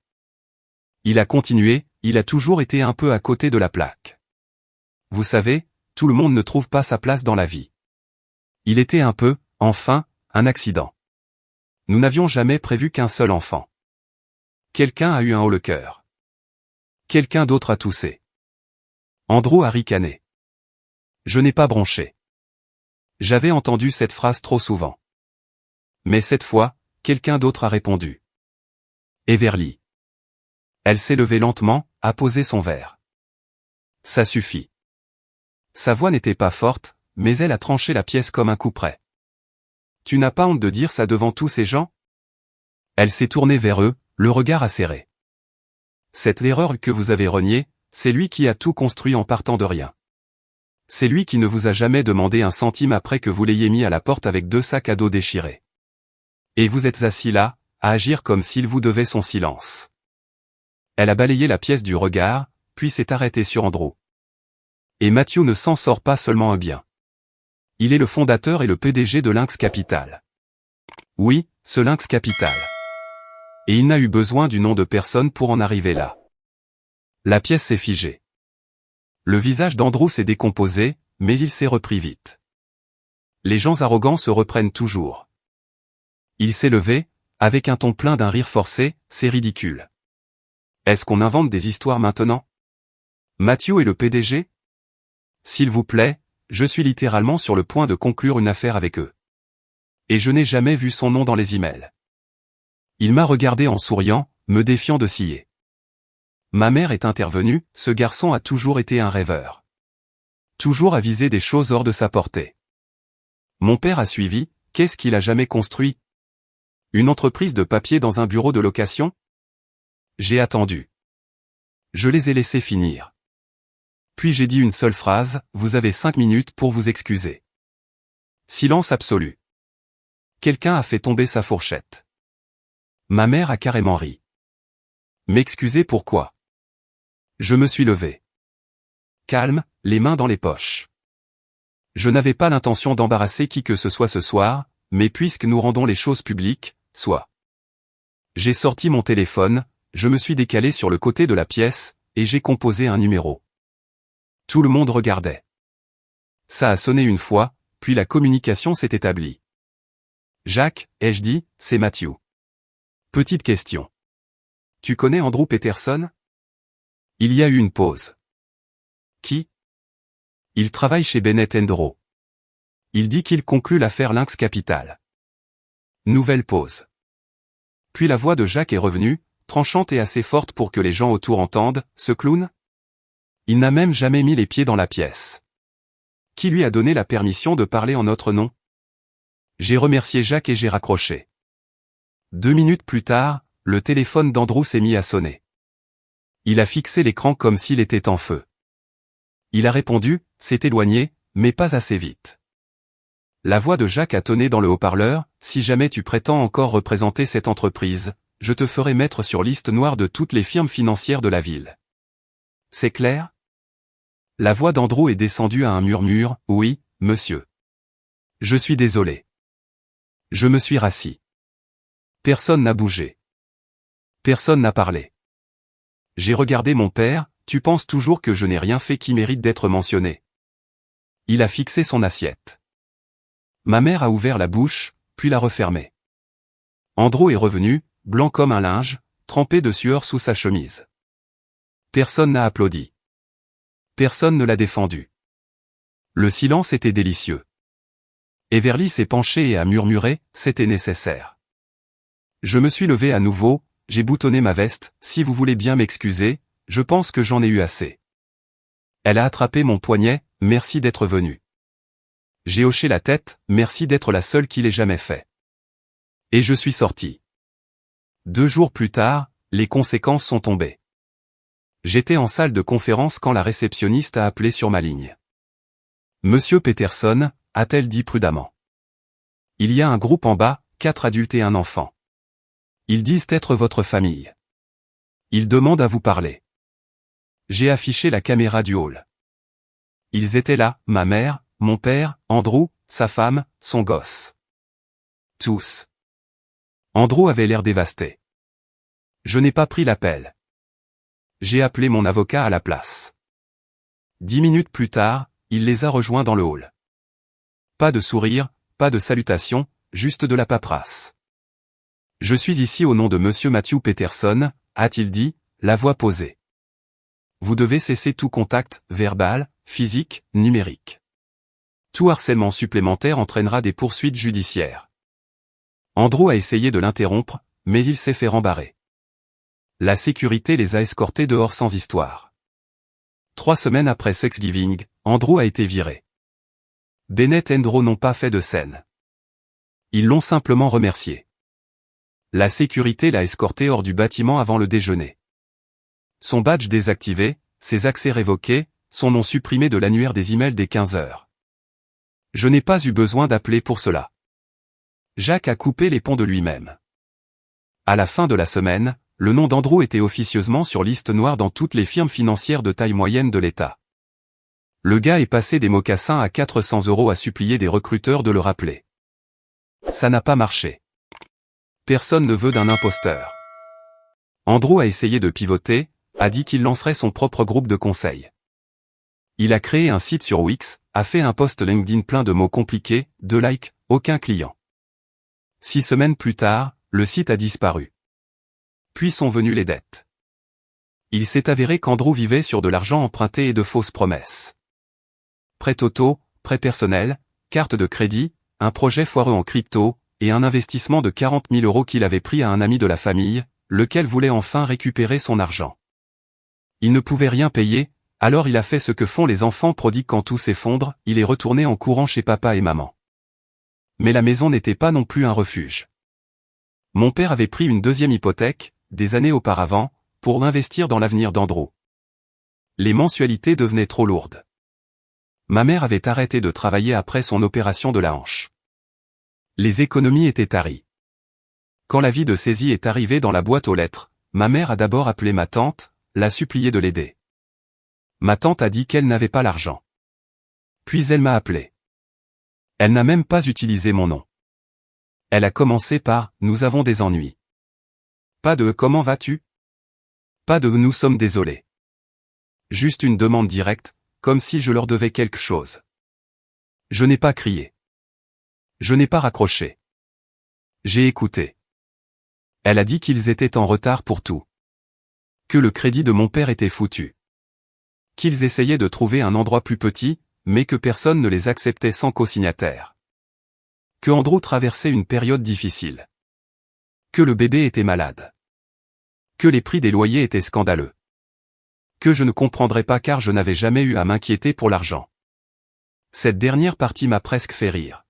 [SPEAKER 1] Il a continué, il a toujours été un peu à côté de la plaque. Vous savez, tout le monde ne trouve pas sa place dans la vie. Il était un peu, enfin, un accident. Nous n'avions jamais prévu qu'un seul enfant. Quelqu'un a eu un haut-le-cœur. Quelqu'un d'autre a toussé. Andrew a ricané. Je n'ai pas bronché. J'avais entendu cette phrase trop souvent. Mais cette fois, quelqu'un d'autre a répondu. Everly. Elle s'est levée lentement, a posé son verre. Ça suffit. Sa voix n'était pas forte, mais elle a tranché la pièce comme un coup près. Tu n'as pas honte de dire ça devant tous ces gens? Elle s'est tournée vers eux, le regard acéré. Cette erreur que vous avez reniée, c'est lui qui a tout construit en partant de rien. C'est lui qui ne vous a jamais demandé un centime après que vous l'ayez mis à la porte avec 2 sacs à dos déchirés. Et vous êtes assis là, à agir comme s'il vous devait son silence. Elle a balayé la pièce du regard, puis s'est arrêtée sur Andrew. Et Matthew ne s'en sort pas seulement un bien. Il est le fondateur et le PDG de Lynx Capital. Oui, ce Lynx Capital. Et il n'a eu besoin du nom de personne pour en arriver là. La pièce s'est figée. Le visage d'Andrew s'est décomposé, mais il s'est repris vite. Les gens arrogants se reprennent toujours. Il s'est levé, avec un ton plein d'un rire forcé, c'est ridicule. Est-ce qu'on invente des histoires maintenant? Matthew est le PDG? S'il vous plaît, je suis littéralement sur le point de conclure une affaire avec eux. Et je n'ai jamais vu son nom dans les emails. Il m'a regardé en souriant, me défiant de scier. Ma mère est intervenue, ce garçon a toujours été un rêveur. Toujours avisé des choses hors de sa portée. Mon père a suivi, qu'est-ce qu'il a jamais construit? Une entreprise de papier dans un bureau de location? J'ai attendu. Je les ai laissés finir. Puis j'ai dit une seule phrase, vous avez 5 minutes pour vous excuser. Silence absolu. Quelqu'un a fait tomber sa fourchette. Ma mère a carrément ri. M'excuser pourquoi? Je me suis levé. Calme, les mains dans les poches. Je n'avais pas l'intention d'embarrasser qui que ce soit ce soir, mais puisque nous rendons les choses publiques, soit. J'ai sorti mon téléphone, je me suis décalé sur le côté de la pièce, et j'ai composé un numéro. Tout le monde regardait. Ça a sonné une fois, puis la communication s'est établie. Jacques, ai-je dit, c'est Matthew. Petite question. Tu connais Andrew Peterson? Il y a eu une pause. Qui? Il travaille chez Bennett Rowe. Il dit qu'il conclut l'affaire Lynx Capital. Nouvelle pause. Puis la voix de Jacques est revenue, tranchante et assez forte pour que les gens autour entendent, ce clown? Il n'a même jamais mis les pieds dans la pièce. Qui lui a donné la permission de parler en notre nom? J'ai remercié Jacques et j'ai raccroché. 2 minutes plus tard, le téléphone d'Andrew s'est mis à sonner. Il a fixé l'écran comme s'il était en feu. Il a répondu, s'est éloigné, mais pas assez vite. La voix de Jacques a tonné dans le haut-parleur, si jamais tu prétends encore représenter cette entreprise, je te ferai mettre sur liste noire de toutes les firmes financières de la ville. C'est clair? La voix d'Andrew est descendue à un murmure, oui, monsieur. Je suis désolé. Je me suis rassis. Personne n'a bougé. Personne n'a parlé. J'ai regardé mon père, tu penses toujours que je n'ai rien fait qui mérite d'être mentionné. Il a fixé son assiette. Ma mère a ouvert la bouche, puis l'a refermée. Andrew est revenu, blanc comme un linge, trempé de sueur sous sa chemise. Personne n'a applaudi. Personne ne l'a défendu. Le silence était délicieux. Everly s'est penché et a murmuré, c'était nécessaire. Je me suis levé à nouveau, j'ai boutonné ma veste, si vous voulez bien m'excuser, je pense que j'en ai eu assez. Elle a attrapé mon poignet, merci d'être venu. J'ai hoché la tête, merci d'être la seule qui l'ait jamais fait. Et je suis sorti. 2 jours plus tard, les conséquences sont tombées. J'étais en salle de conférence quand la réceptionniste a appelé sur ma ligne. Monsieur Peterson, a-t-elle dit prudemment. Il y a un groupe en bas, 4 adultes et un enfant. Ils disent être votre famille. Ils demandent à vous parler. J'ai affiché la caméra du hall. Ils étaient là, ma mère, mon père, Andrew, sa femme, son gosse. Tous. Andrew avait l'air dévasté. Je n'ai pas pris l'appel. J'ai appelé mon avocat à la place. 10 minutes plus tard, il les a rejoints dans le hall. Pas de sourire, pas de salutation, juste de la paperasse. Je suis ici au nom de monsieur Matthew Peterson, a-t-il dit, la voix posée. Vous devez cesser tout contact, verbal, physique, numérique. Tout harcèlement supplémentaire entraînera des poursuites judiciaires. Andrew a essayé de l'interrompre, mais il s'est fait rembarrer. La sécurité les a escortés dehors sans histoire. 3 semaines après Thanksgiving, Andrew a été viré. Bennett Rowe n'ont pas fait de scène. Ils l'ont simplement remercié. La sécurité l'a escorté hors du bâtiment avant le déjeuner. Son badge désactivé, ses accès révoqués, son nom supprimé de l'annuaire des emails des 15 heures. Je n'ai pas eu besoin d'appeler pour cela. Jacques a coupé les ponts de lui-même. À la fin de la semaine, le nom d'Andrew était officieusement sur liste noire dans toutes les firmes financières de taille moyenne de l'État. Le gars est passé des mocassins à 400 € à supplier des recruteurs de le rappeler. Ça n'a pas marché. Personne ne veut d'un imposteur. Andrew a essayé de pivoter, a dit qu'il lancerait son propre groupe de conseil. Il a créé un site sur Wix, a fait un post LinkedIn plein de mots compliqués, 2 likes, aucun client. 6 semaines plus tard, le site a disparu. Puis sont venues les dettes. Il s'est avéré qu'Andrew vivait sur de l'argent emprunté et de fausses promesses. Prêt auto, prêt personnel, carte de crédit, un projet foireux en crypto, et un investissement de 40 000 € qu'il avait pris à un ami de la famille, lequel voulait enfin récupérer son argent. Il ne pouvait rien payer, alors il a fait ce que font les enfants prodigues quand tout s'effondre, il est retourné en courant chez papa et maman. Mais la maison n'était pas non plus un refuge. Mon père avait pris une deuxième hypothèque, des années auparavant, pour investir dans l'avenir d'Andrew. Les mensualités devenaient trop lourdes. Ma mère avait arrêté de travailler après son opération de la hanche. Les économies étaient taries. Quand l'avis de saisie est arrivé dans la boîte aux lettres, ma mère a d'abord appelé ma tante, l'a supplié de l'aider. Ma tante a dit qu'elle n'avait pas l'argent. Puis elle m'a appelé. Elle n'a même pas utilisé mon nom. Elle a commencé par « Nous avons des ennuis ». Pas de « Comment vas-tu » Pas de « Nous sommes désolés ». Juste une demande directe, comme si je leur devais quelque chose. Je n'ai pas crié. Je n'ai pas raccroché. J'ai écouté. Elle a dit qu'ils étaient en retard pour tout. Que le crédit de mon père était foutu. Qu'ils essayaient de trouver un endroit plus petit, mais que personne ne les acceptait sans co-signataire. Que Andrew traversait une période difficile. Que le bébé était malade. Que les prix des loyers étaient scandaleux. Que je ne comprendrais pas car je n'avais jamais eu à m'inquiéter pour l'argent. Cette dernière partie m'a presque fait rire.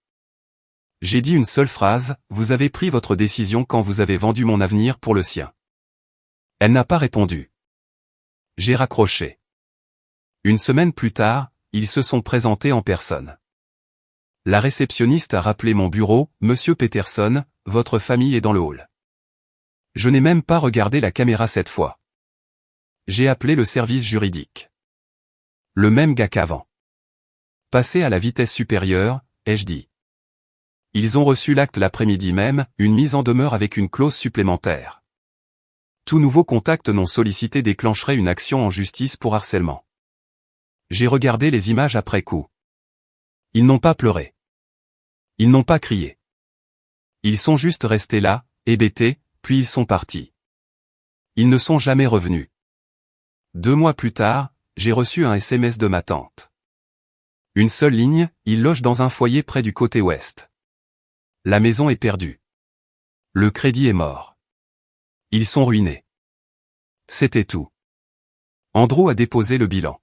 [SPEAKER 1] J'ai dit une seule phrase, « Vous avez pris votre décision quand vous avez vendu mon avenir pour le sien. » Elle n'a pas répondu. J'ai raccroché. Une semaine plus tard, ils se sont présentés en personne. La réceptionniste a rappelé mon bureau, « Monsieur Peterson, votre famille est dans le hall. » Je n'ai même pas regardé la caméra cette fois. J'ai appelé le service juridique. Le même gars qu'avant. Passé à la vitesse supérieure, ai-je dit. Ils ont reçu l'acte l'après-midi même, une mise en demeure avec une clause supplémentaire. Tout nouveau contact non sollicité déclencherait une action en justice pour harcèlement. J'ai regardé les images après coup. Ils n'ont pas pleuré. Ils n'ont pas crié. Ils sont juste restés là, hébétés, puis ils sont partis. Ils ne sont jamais revenus. 2 mois plus tard, j'ai reçu un SMS de ma tante. Une seule ligne, il loge dans un foyer près du côté ouest. La maison est perdue. Le crédit est mort. Ils sont ruinés. C'était tout. Andrew a déposé le bilan.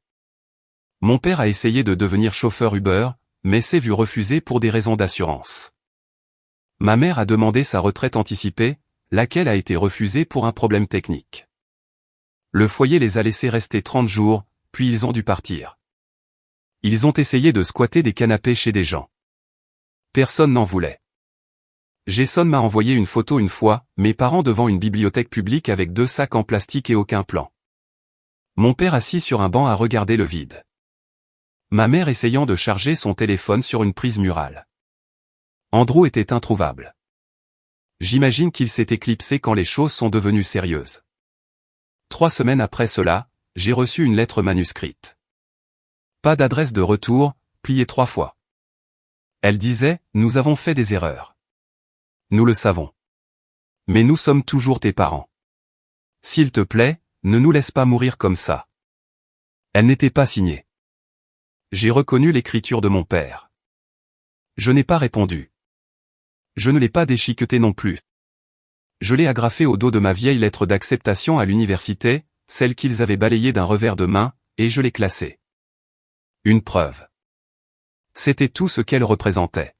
[SPEAKER 1] Mon père a essayé de devenir chauffeur Uber, mais s'est vu refuser pour des raisons d'assurance. Ma mère a demandé sa retraite anticipée, laquelle a été refusée pour un problème technique. Le foyer les a laissés rester 30 jours, puis ils ont dû partir. Ils ont essayé de squatter des canapés chez des gens. Personne n'en voulait. Jason m'a envoyé une photo une fois, mes parents devant une bibliothèque publique avec 2 sacs en plastique et aucun plan. Mon père assis sur un banc à regarder le vide. Ma mère essayant de charger son téléphone sur une prise murale. Andrew était introuvable. J'imagine qu'il s'est éclipsé quand les choses sont devenues sérieuses. 3 semaines après cela, j'ai reçu une lettre manuscrite. Pas d'adresse de retour, pliée 3 fois. Elle disait, « Nous avons fait des erreurs. Nous le savons. Mais nous sommes toujours tes parents. S'il te plaît, ne nous laisse pas mourir comme ça. » Elle n'était pas signée. J'ai reconnu l'écriture de mon père. Je n'ai pas répondu. Je ne l'ai pas déchiquetée non plus. Je l'ai agrafée au dos de ma vieille lettre d'acceptation à l'université, celle qu'ils avaient balayée d'un revers de main, et je l'ai classée. Une preuve. C'était tout ce qu'elle représentait.